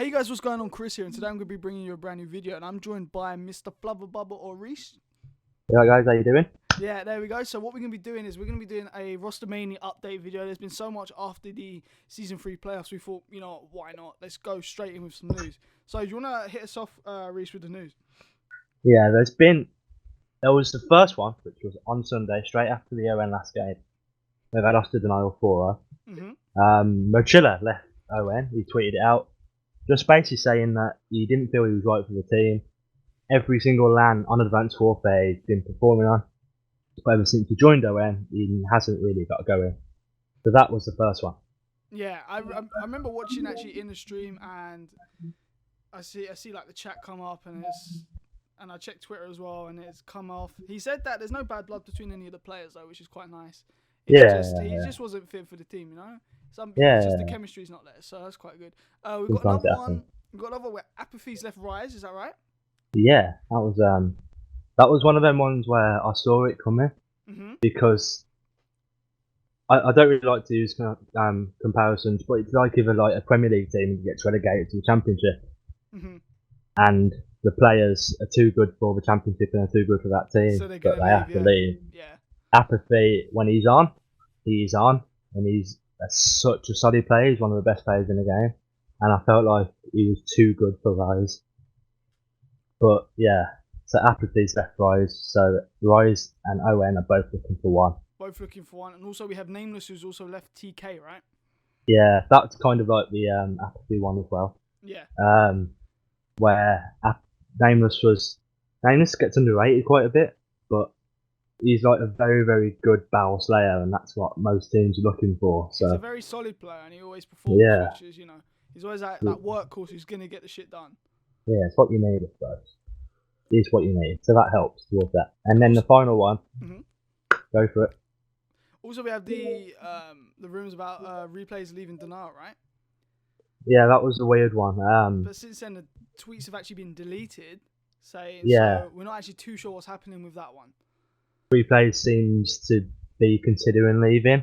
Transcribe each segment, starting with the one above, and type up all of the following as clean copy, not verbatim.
Hey guys, what's going on? Chris here, and today I'm going to be bringing you a brand new video, and I'm joined by Mr. Flubber Bubble or Reece. Yeah, guys, how you doing? Yeah, there we go. So what we're going to be doing is we're going to be doing a Rostermania update video. There's been so much after the Season 3 playoffs, we thought, you know, why not? Let's go straight in with some news. So do you want to hit us off, Reece, with the news? Yeah, there was the first one, which was on Sunday, straight after the ON last game. They've had us to denial 4-0. Mochilla left ON, he tweeted it out, just basically saying that he didn't feel he was right for the team. Every single LAN on Advanced Warfare he's been performing on, but ever since he joined ON, he hasn't really got going. So that was the first one. Yeah, I remember watching actually in the stream, and I see like the chat come up, and I checked Twitter as well, and it's come off. He said that there's no bad blood between any of the players though, which is quite nice. He just wasn't fit for the team, you know. It's just the chemistry's not there, so that's quite good. We've got another one. We've got another where Apathy's left Rise. Is that right? Yeah, that was one of them ones where I saw it coming because I don't really like to use comparisons, but it's like if a Premier League team gets relegated to the Championship, and the players are too good for the Championship and are too good for that team, so but they have to leave. Yeah. Apathy, when he's on, and he's such a solid player. He's one of the best players in the game, and I felt like he was too good for Rise. But yeah, so Apathy's left Rise, so Rise and ON are both looking for one. Both looking for one, and also we have Nameless, who's also left TK, right? Yeah, that's kind of like the Apathy one as well. Yeah. Where Nameless gets underrated quite a bit, but he's like a very, very good barrel slayer, and that's what most teams are looking for. So he's a very solid player, and he always performs. Yeah. Which is, you know, he's always that workhorse who's gonna get the shit done. Yeah, it's what you need, I suppose. It's what you need, so that helps towards that. And then the final one, go for it. Also, we have the rumors about replays leaving Denial, right? Yeah, that was a weird one. But since then, the tweets have actually been deleted, saying so we're not actually too sure what's happening with that one. Replays seems to be considering leaving,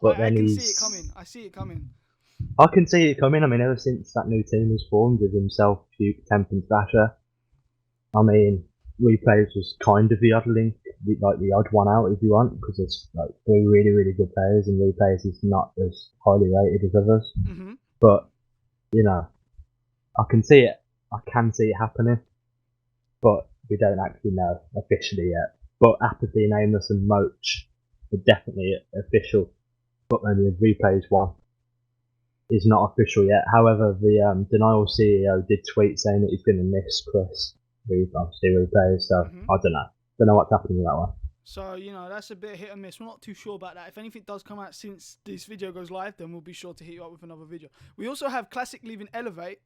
but I can see it coming. I see it coming. I can see it coming. I mean, ever since that new team was formed with himself, Duke, Temp, and Slasher, I mean, Replays was kind of the odd link, like the odd one out if you want, because there's like three really, really good players, and Replays is not as highly rated as others. But you know, I can see it happening, but we don't actually know officially yet. But Apathy, Nameless, and Moch are definitely official, but then the Replays one is not official yet. However, the Denial CEO did tweet saying that he's going to miss Chris, who obviously Replays, so I don't know what's happening with that one. So, you know, that's a bit hit and miss. We're not too sure about that. If anything does come out since this video goes live, then we'll be sure to hit you up with another video. We also have Classic leaving Elevate.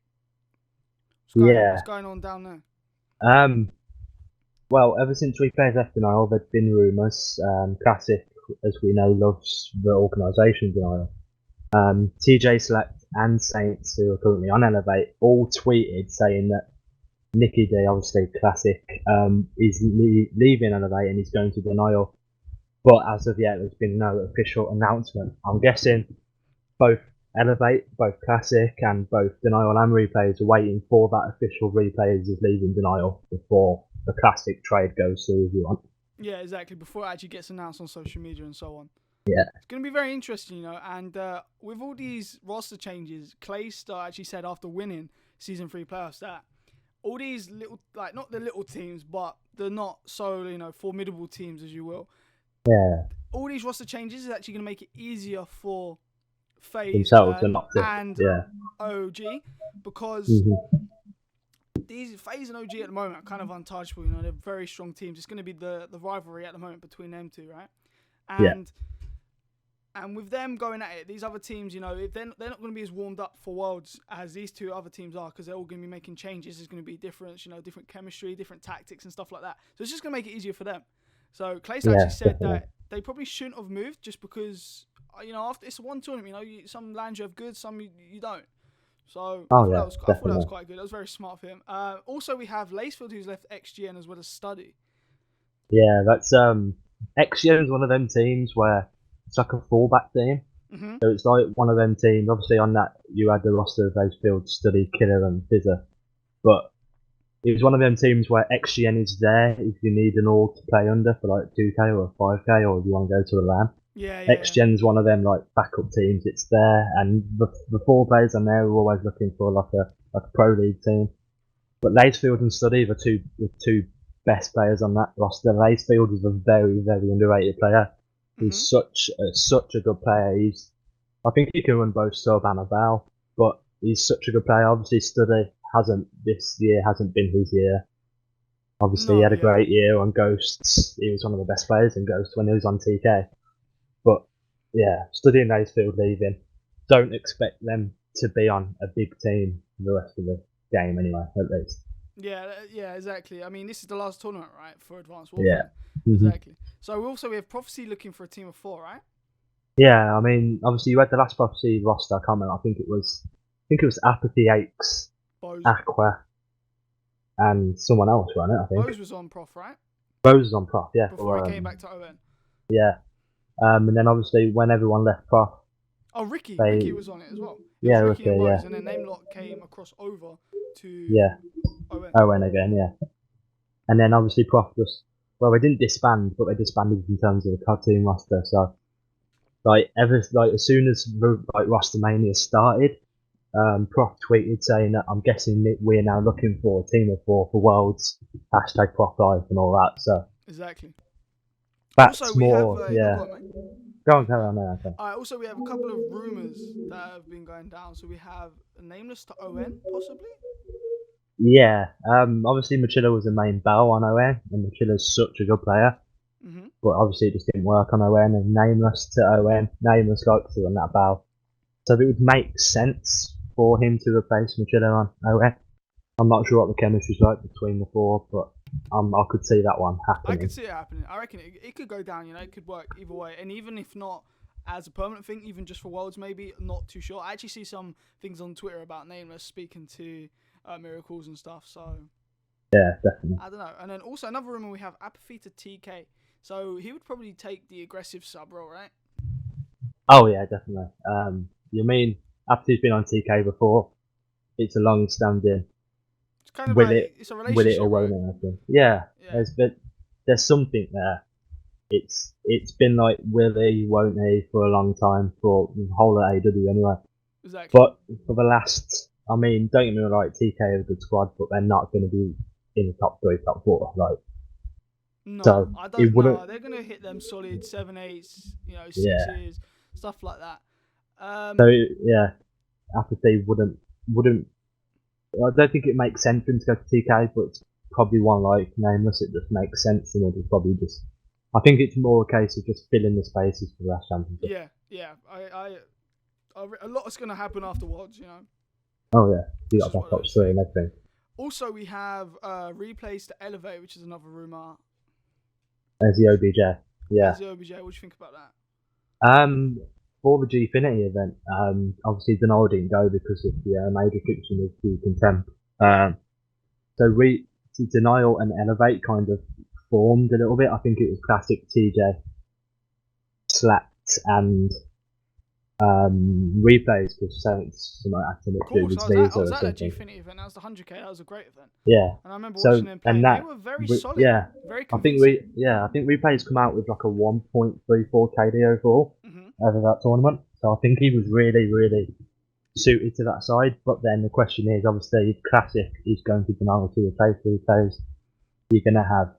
What's going on down there? Well, ever since Replays left Denial, there's been rumours. Classic, as we know, loves the organisation Denial. TJ Select and Saints, who are currently on Elevate, all tweeted saying that Nicky D, obviously Classic, is leaving Elevate and he's going to Denial. But as of yet, there's been no official announcement. I'm guessing both Elevate, both Classic, and both Denial and Replays are waiting for that official Replays is leaving Denial before the Classic trade goes through, if you want. Yeah, exactly. Before it actually gets announced on social media and so on. Yeah. It's going to be very interesting, you know. And with all these roster changes, Claystar actually said after winning Season 3 playoffs that all these little, like, not the little teams, but the not so, you know, formidable teams, as you will. Yeah. All these roster changes is actually going to make it easier for FaZe themselves and OG, because these FaZe and OG at the moment are kind of untouchable. You know, they're very strong teams. It's going to be the rivalry at the moment between them two, right? And with them going at it, these other teams, you know, they're not going to be as warmed up for Worlds as these two other teams are, because they're all going to be making changes. There's going to be different, you know, different chemistry, different tactics and stuff like that. So it's just going to make it easier for them. So Clays actually said that they probably shouldn't have moved, just because, you know, after it's one tournament, you know, some lands you have good, some you don't. So I thought that was quite good. That was very smart for him. Also, we have Lacefield, who's left XGN as well as Study. Yeah, that's XGN is one of them teams where it's like a fallback team. Mhm. So it's like one of them teams. Obviously, on that you had the roster of Field, Study, Killer, and Fizzer, but it was one of them teams where XGN is there if you need an org to play under for like 2K or 5K, or if you want to go to a LAN. Yeah, yeah, yeah. XGen's one of them like backup teams. It's there, and the 4 players on there are always looking for like a pro league team. But Lacefield and Study are the two best players on that roster. Lacefield is a very, very underrated player. Mhm. He's such a good player. I think he can run both sub and a bow, but he's such a good player. Obviously, Study this year hasn't been his year. Obviously, he No, had a yeah. great year on Ghosts. He was one of the best players in Ghosts when he was on TK. But yeah, Study and Lacefield leaving. Don't expect them to be on a big team for the rest of the game anyway, at least. Yeah, yeah, exactly. I mean, this is the last tournament, right, for Advanced Yeah. Warfare. Exactly. So we have Prophecy looking for a team of 4, right? Yeah, I mean, obviously you had the last Prophecy roster comment. I think it was Apathy, Aches, Bose. Aqua, and someone else, wasn't it? I think Bose was on Prof, right? Rose was on Prof. Yeah, Before he came back to ON. yeah. And then obviously when everyone left Prof, Oh, Ricky. they Ricky was on it as well. It yeah, was Ricky and okay, Bose, yeah, and then Namelock came across over to yeah. ON. Owen again, yeah. And then obviously Prof just they didn't disband, but they disbanded in terms of the COD team roster. So as soon as Rostermania started, Prof tweeted saying that I'm guessing that we're now looking for a team of 4 for Worlds, hashtag Prof Life and all that. So Exactly. that's Also, we more, have yeah. go on, mate. Go on, carry on there. Okay. Also, we have a couple of rumors that have been going down. So we have Nameless to ON, possibly. Yeah, obviously Machilla was the main bow on ON, and Machilla's such a good player. Mhm. But obviously it just didn't work on ON, and Nameless to ON. Nameless likes to run that bow. So it would make sense for him to replace Machilla on ON. I'm not sure what the chemistry's like between the 4, but I could see that one happening. I could see it happening. I reckon it could go down. It could work either way. And even if not as a permanent thing, even just for Worlds, maybe, not too sure. I actually see some things on Twitter about Nameless speaking to Miracles and stuff. So yeah, definitely. I don't know. And then also another rumor we have Apathy to TK. So he would probably take the aggressive sub role, right? Oh yeah, definitely. You mean after he's been on TK before? It's a long-standing. It's kind of it's a Will relationship, it or won't right? it? I think. Yeah, Yeah. there's something there. It's been like will he, won't he for a long time for the whole of AW anyway. Exactly. But for the last, I mean, don't get me wrong, like TK are a good squad, but they're not going to be in the top 3, top 4. Like, No, so I it don't wouldn't. know. They're gonna hit them solid 7-8s, Yeah. 6s, stuff like that. So yeah, Apathy wouldn't. I don't think it makes sense for him to go to TK, but it's probably one like Nameless. It just makes sense, and it'll probably just. I think it's more a case of just filling the spaces for the last championship. Yeah. A lot is gonna happen afterwards, Oh yeah, you This got is what back I up was straight saying. and everything. Also, we have replays to Elevate, which is another rumor. There's the OBJ. Yeah. As the OBJ, what do you think about that? For the Gfinity event, obviously Denal didn't go because of the major restriction of the contempt. So Denial and Elevate kind of formed a little bit. I think it was classic TJ, Slats, and replays because Saints might have to Of course, with I Visa was or at that something. Gfinity event. That was the 100k. That was a great event. Yeah. And I remember So watching them play. and They that were very solid. yeah. Very I think convincing. I think replays come out with like a 1.34 KD overall over that tournament. So I think he was really, really suited to that side. But then the question is, obviously, classic is going to deny to replace replays. You're going to have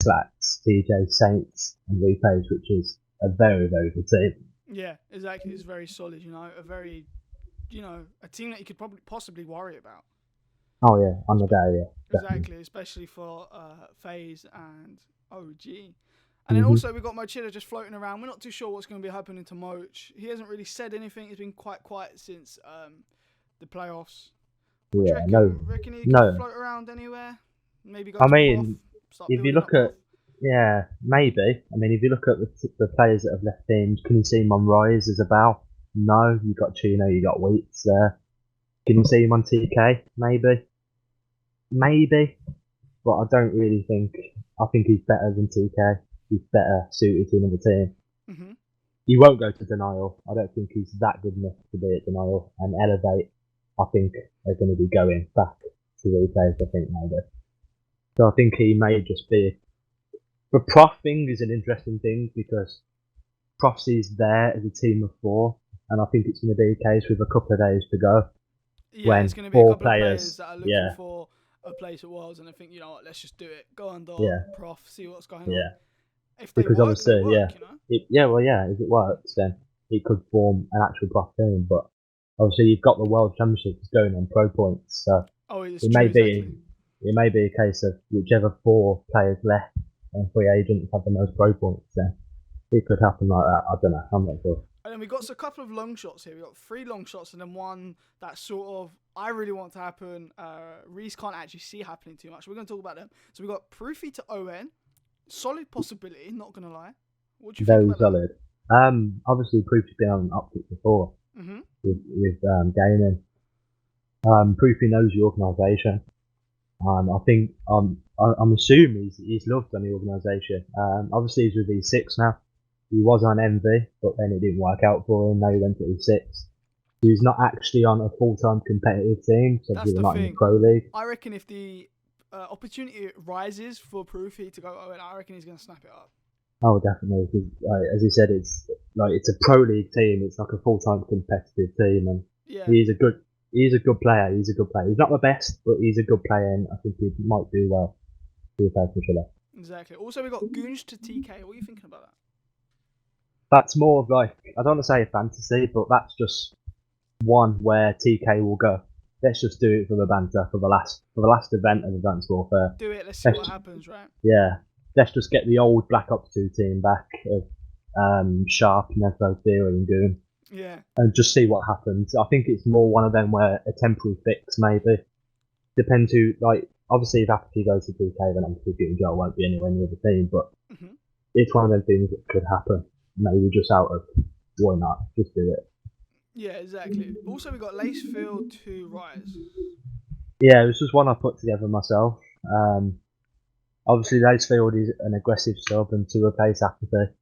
Slats, TJ, Saints, and replays, which is a very, very good team. Yeah, exactly. It's very solid. A very, a team that you could possibly worry about. Oh yeah, on the day, yeah. Exactly, Definitely. especially for FaZe and OG. And then also we've got Mochilla just floating around. We're not too sure what's going to be happening to Moch. He hasn't really said anything. He's been quite quiet since the playoffs. What do you reckon? Reckon he can float around anywhere? Maybe go to Prof, start if you building look up at, yeah, maybe. I mean, if you look at the players that have left teams, can you see him on Rise as a bow? No, you got Chino, you got Wheats there. Can you see him on TK? Maybe, but I don't really think. I think he's better than TK. He's better suited to another team. he won't go to denial. I don't think he's that good enough to be at denial. And Elevate, I think, are going to be going back to replays, I think, maybe. So I think he may just be... The Prof thing is an interesting thing because Profsy's there as a team of 4, and I think it's going to be a case with a couple of days to go. Yeah, when it's going to be a 4 couple of players that are looking yeah, for a place at Worlds, and I think, you know what, let's just do it. Go under Prof, see what's going on. yeah. If they Because work, obviously, they work, you know? If it works, then it could form an actual Prof team. But obviously, you've got the World Championships going on pro points, so it's it may true, be exactly. it may be a case of whichever 4 players left and free agents have the most pro points. Then it could happen like that. I don't know. I'm not sure. And then we got a couple of long shots here. We got 3 long shots and then one that sort of I really want to happen. Reece can't actually see happening too much. We're going to talk about them. So we got Proofy to ON. Solid possibility, not going to lie. What do you think about solid. That? Obviously, Proofy's been on an optic before with gaming. Proofy knows the organisation. I think I'm assuming he's loved on the organisation. Obviously, he's with E6 now. He was on MV, but then it didn't work out for him. Now he went to E6. So he's not actually on a full-time competitive team, so he's not in the Pro League. I reckon if the opportunity rises for Proofy to go ON, I reckon he's going to snap it up. Oh, definitely. As he said, it's a Pro League team. It's like a full-time competitive team, and he's a good player. He's a good player. He's not the best, but he's a good player, and I think he might do well. Exactly. Also, we got Goonj to TK. What are you thinking about that? That's more of like, I don't want to say a fantasy, but that's just one where TK will go. Let's just do it for the banter for the last event of Advanced Warfare. Do it. Let's see what happens, right? Yeah. Let's just get the old Black Ops 2 team back of Sharp, Nevo, Theory, and Goon. Yeah. And just see what happens. I think it's more one of them where a temporary fix, maybe. Depends who, like, obviously if Apathy goes to TK, then obviously Goon Joe won't be anywhere near the team, but it's one of them things that could happen. Maybe just out of, why not? Just do it. Yeah, exactly. Also, we got Lacefield to Rise. Yeah, this was one I put together myself. Obviously, Lacefield is an aggressive sub and to replace Apathy.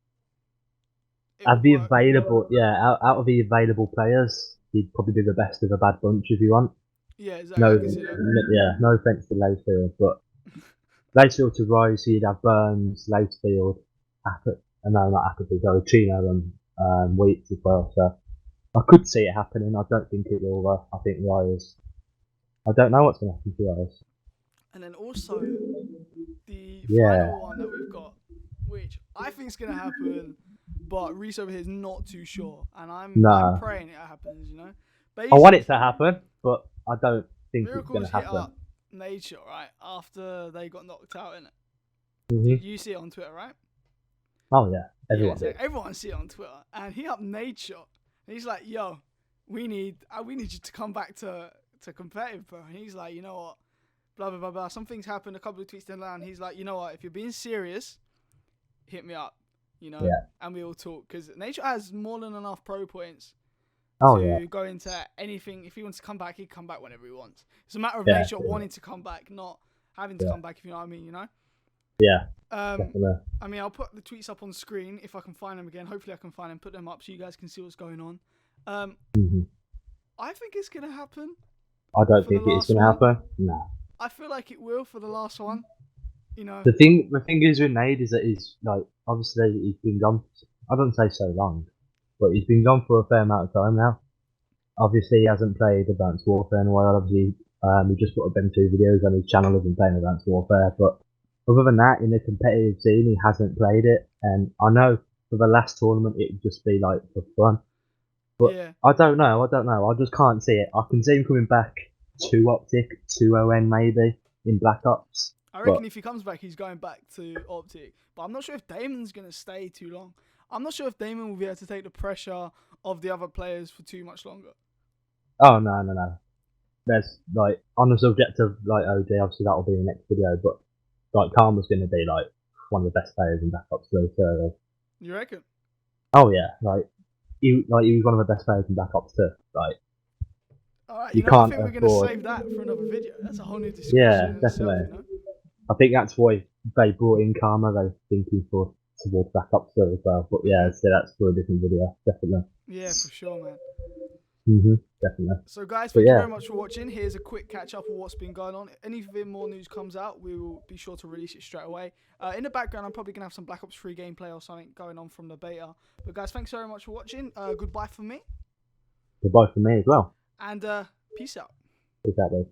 Out of the available players, he'd probably be the best of a bad bunch if you want. Yeah, exactly. No offense to Lacefield, but Lacefield to Rise, he'd have Burns, Lacefield, Apathy, and no, not Apathy, sorry, Chino and Wheats as well. So I could see it happening. I don't think it will, though. I think Rise. I don't know what's going to happen to Rise. And then also, the final one that we've got, which I think is going to happen, but Reece over here is not too sure. And I'm praying it happens, you know? Basically, I want it to happen, but I don't think it's going to happen. Up Nadeshot, right? After they got knocked out, innit? Did you see it on Twitter, right? Oh, yeah. Everyone did. Everyone see it on Twitter. And he up Nadeshot. And he's like, yo, we need you to come back to competitive, bro. And he's like, you know what? Blah, blah, blah, blah. Something's happened. A couple of tweets down the line. He's like, you know what? If you're being serious, hit me up. You know? Yeah. And we all talk. Because Nadeshot has more than enough pro points to go into anything. If he wants to come back, he'd come back whenever he wants. It's a matter of Nadeshot wanting to come back, not having to come back, if you know what I mean, you know? Yeah. I mean, I'll put the tweets up on screen if I can find them again. Hopefully I can find them, put them up so you guys can see what's going on. I think it's going to happen. I don't think it's going to happen. No. I feel like it will for the last one. You know. The thing is with Nade is that he's like, obviously he's been gone, I don't say so long, but he's been gone for a fair amount of time now. Obviously he hasn't played Advanced Warfare in a while. Obviously he just put up them 2 videos on his channel of him playing Advanced Warfare, but other than that, in the competitive scene, he hasn't played it. And I know for the last tournament, it would just be like for fun. But I don't know. I just can't see it. I can see him coming back to Optic, to ON maybe, in Black Ops. I reckon if he comes back, he's going back to Optic. But I'm not sure if Damon's going to stay too long. I'm not sure if Damon will be able to take the pressure of the other players for too much longer. Oh, no. There's, like, on the subject of, like, OD, obviously that'll be the next video, but like, Karma's going to be, like, one of the best players in Black Ops 3, so... You reckon? Oh, yeah. He was one of the best players in Black Ops 2. Like, alright, I think we're going to save that for another video. That's a whole new discussion. Yeah, definitely. You know? I think that's why they brought in Karma. They're thinking for towards back up still as well. But yeah, so that's for a different video, definitely. Yeah, for sure, man. Definitely. So guys, But thank you yeah, very much for watching. Here's a quick catch up of what's been going on. Anything more news comes out, we will be sure to release it straight away. In the background, I'm probably going to have some Black Ops 3 gameplay or something going on from the beta. But guys, thanks very much for watching. Goodbye from me. goodbye from me as well. And peace out. Exactly.